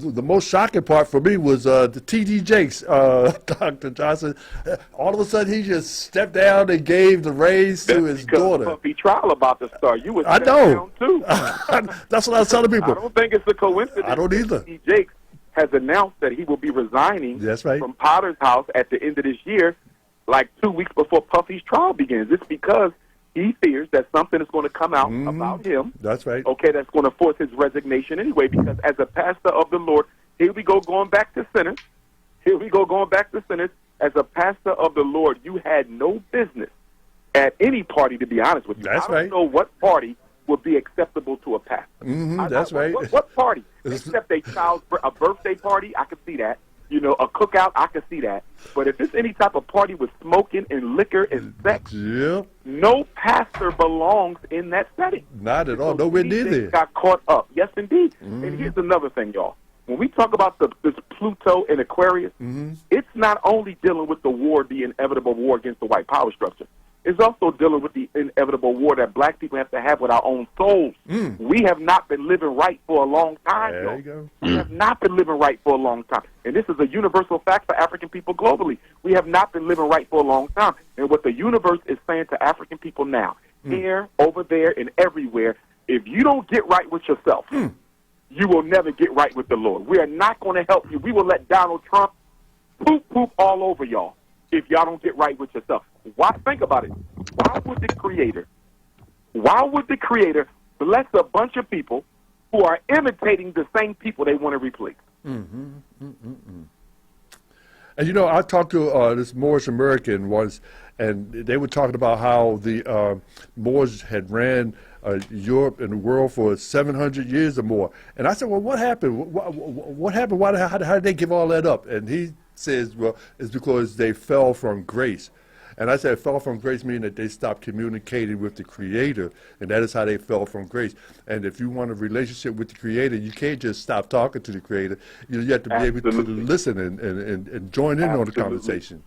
the most shocking part for me was the T.D. Jakes, Dr. Johnson. All of a sudden, he just stepped down and gave the raise to his daughter. That's because trial about to start. You would I step know. down too. That's what I was telling people. I don't think it's a coincidence. I don't either. T.D. Jakes has announced that he will be resigning That's right. from Potter's House at the end of this year, like 2 weeks before Puffy's trial begins. It's because he fears that something is going to come out about him. That's right. Okay, that's going to force his resignation anyway, because as a pastor of the Lord, here we go going back to sinners. Here we go going back to sinners. As a pastor of the Lord, you had no business at any party, to be honest with you. That's I don't know what party would be acceptable to a pastor. That's right. What party? Except a child's a birthday party, I could see that. You know, a cookout, I could see that. But if it's any type of party with smoking and liquor and sex, no pastor belongs in that setting. Not at all. Nowhere near there. Got caught up. Yes, indeed. And here's another thing, y'all. When we talk about this Pluto and Aquarius, it's not only dealing with the war, the inevitable war against the white power structure. It's also dealing with the inevitable war that black people have to have with our own souls. We have not been living right for a long time. There you go. We have not been living right for a long time. And this is a universal fact for African people globally. We have not been living right for a long time. And what the universe is saying to African people now, here, over there, and everywhere, if you don't get right with yourself, you will never get right with the Lord. We are not going to help you. We will let Donald Trump poop all over y'all if y'all don't get right with yourself. Why? Think about it. Why would the Creator bless a bunch of people who are imitating the same people they want to replace? And you know, I talked to this Moorish American once, and they were talking about how the Moors had ran Europe and the world for 700 years or more. And I said, well, what happened? What happened? How did they give all that up? And he says, well, it's because they fell from grace. And I said, fell from grace meaning that they stopped communicating with the Creator, and that is how they fell from grace. And if you want a relationship with the Creator, you can't just stop talking to the Creator. You have to be able to listen and join in on the conversation.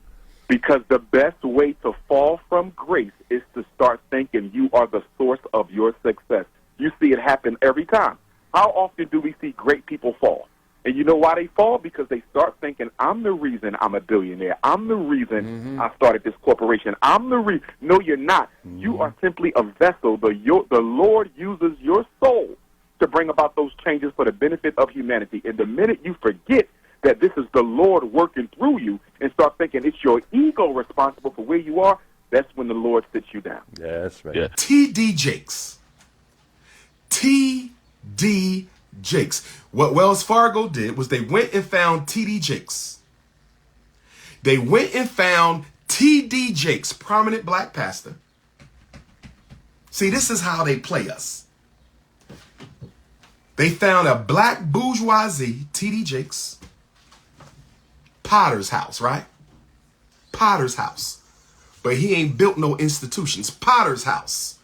Because the best way to fall from grace is to start thinking you are the source of your success. You see it happen every time. How often do we see great people fall? And you know why they fall? Because they start thinking, I'm the reason I'm a billionaire. I'm the reason I started this corporation. I'm the reason. No, you're not. You are simply a vessel. The Lord uses your soul to bring about those changes for the benefit of humanity. And the minute you forget that this is the Lord working through you and start thinking it's your ego responsible for where you are, that's when the Lord sits you down. Yeah, that's right. Yeah. T.D. Jakes. T.D. Jakes. What Wells Fargo did was they went and found T.D. Jakes. They went and found T.D. Jakes, prominent black pastor. See, this is how they play us. They found a black bourgeoisie, T.D. Jakes, Potter's house, right? Potter's house. But he ain't built no institutions. Potter's house.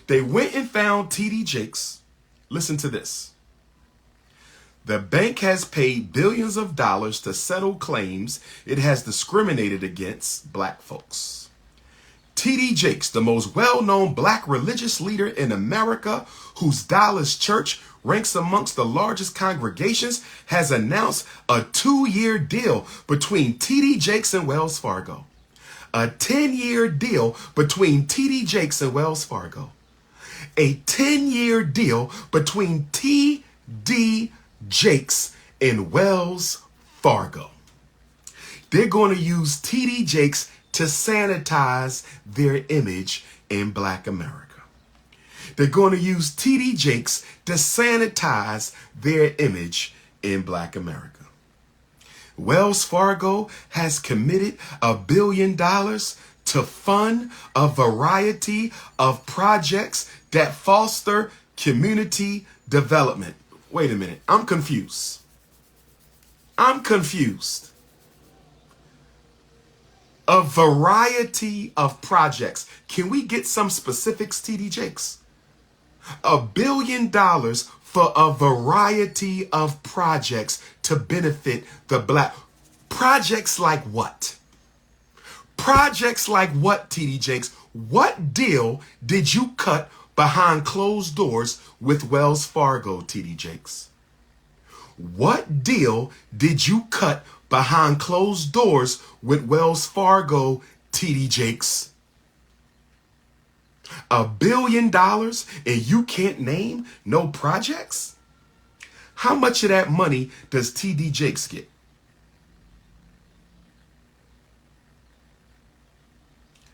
They went and found T.D. Jakes. Listen to this. The bank has paid billions of dollars to settle claims it has discriminated against black folks. T.D. Jakes, the most well-known black religious leader in America, whose Dallas church ranks amongst the largest congregations, has announced a 2-year deal between T.D. Jakes and Wells Fargo. A 10-year deal between T.D. Jakes and Wells Fargo. A 10-year deal between T.D. Jakes and Wells Fargo. They're going to use T.D. Jakes to sanitize their image in black America. They're going to use T.D. Jakes to sanitize their image in black America. Wells Fargo has committed $1 billion to fund a variety of projects that foster community development. Wait a minute. I'm confused. A variety of projects. Can we get some specifics, T.D. Jakes? $1 billion for a variety of projects to benefit the black. Projects like what? Projects like what, T.D. Jakes? What deal did you cut behind closed doors with Wells Fargo, T.D. Jakes? What deal did you cut behind closed doors with Wells Fargo, TD Jakes? $1 billion and you can't name no projects? How much of that money does TD Jakes get?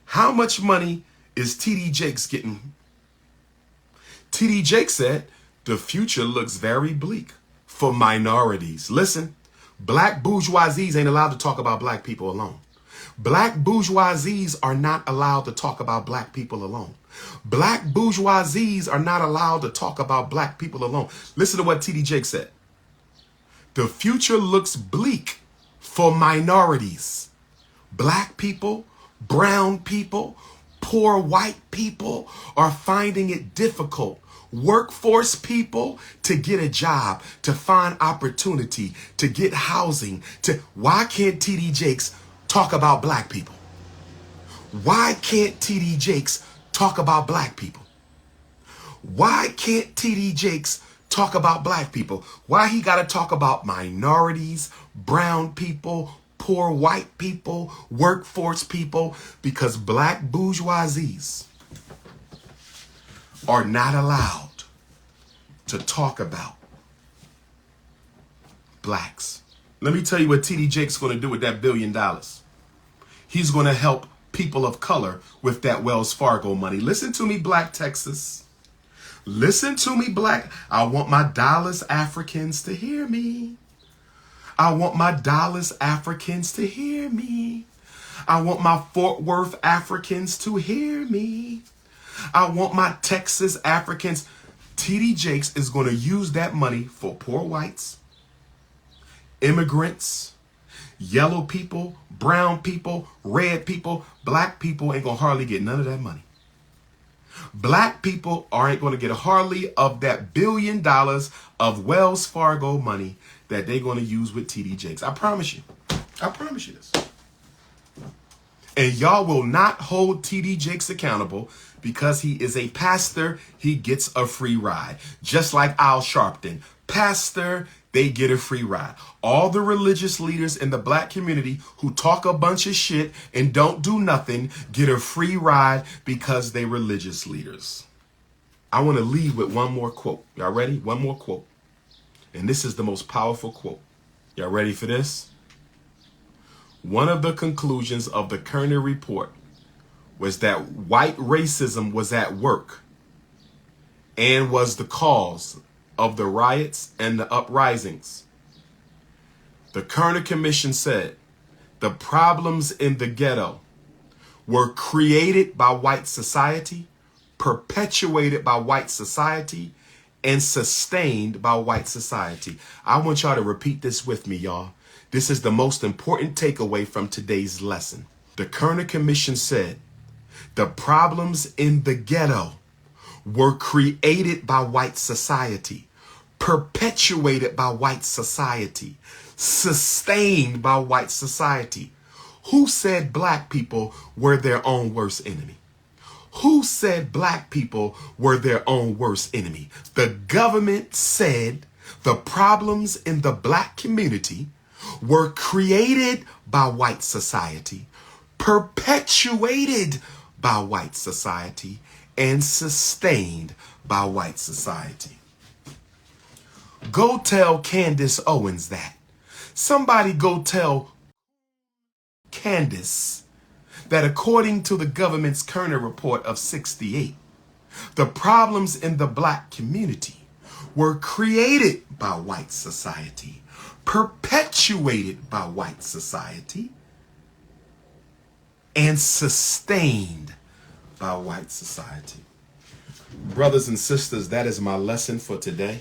How much money is TD Jakes getting? TD Jakes said, the future looks very bleak for minorities. Listen, black bourgeoisies ain't allowed to talk about black people alone. Black bourgeoisies are not allowed to talk about black people alone. Black bourgeoisies are not allowed to talk about black people alone. Listen to what TD Jakes said. The future looks bleak for minorities. Black people, brown people, poor white people are finding it difficult. Workforce people to get a job, to find opportunity, to get housing. Why can't TD Jakes talk about black people? Why can't TD Jakes talk about black people? Why can't TD Jakes talk about black people? Why he got to talk about minorities, brown people, poor white people, workforce people? Because black bourgeoisies are not allowed to talk about blacks. Let me tell you what TD Jakes going to do with that $1 billion. He's going to help people of color with that Wells Fargo money. Listen to me, Black Texas. Listen to me, Black. I want my Dallas Africans to hear me. I want my Dallas Africans to hear me. I want my Fort Worth Africans to hear me. I want my Texas Africans. TD Jakes is going to use that money for poor whites, immigrants, yellow people, brown people, red people. Black people ain't going to hardly get none of that money. Black people aren't going to get hardly of that $1 billion of Wells Fargo money that they're going to use with TD Jakes. I promise you. I promise you this. And y'all will not hold TD Jakes accountable because he is a pastor. He gets a free ride. Just like Al Sharpton. Pastor, they get a free ride. All the religious leaders in the black community who talk a bunch of shit and don't do nothing get a free ride because they religious leaders. I want to leave with one more quote. Y'all ready? One more quote. And this is the most powerful quote. Y'all ready for this? One of the conclusions of the Kerner Report was that white racism was at work and was the cause of the riots and the uprisings. The Kerner Commission said the problems in the ghetto were created by white society, perpetuated by white society, and sustained by white society. I want y'all to repeat this with me, y'all. This is the most important takeaway from today's lesson. The Kerner Commission said the problems in the ghetto were created by white society, perpetuated by white society, sustained by white society. Who said black people were their own worst enemy? Who said black people were their own worst enemy? The government said the problems in the black community were created by white society, perpetuated by white society, and sustained by white society. Go tell Candace Owens that. Somebody go tell Candace that according to the government's Kerner Report of '68, the problems in the black community were created by white society, perpetuated by white society, and sustained by white society. Brothers and sisters, that is my lesson for today.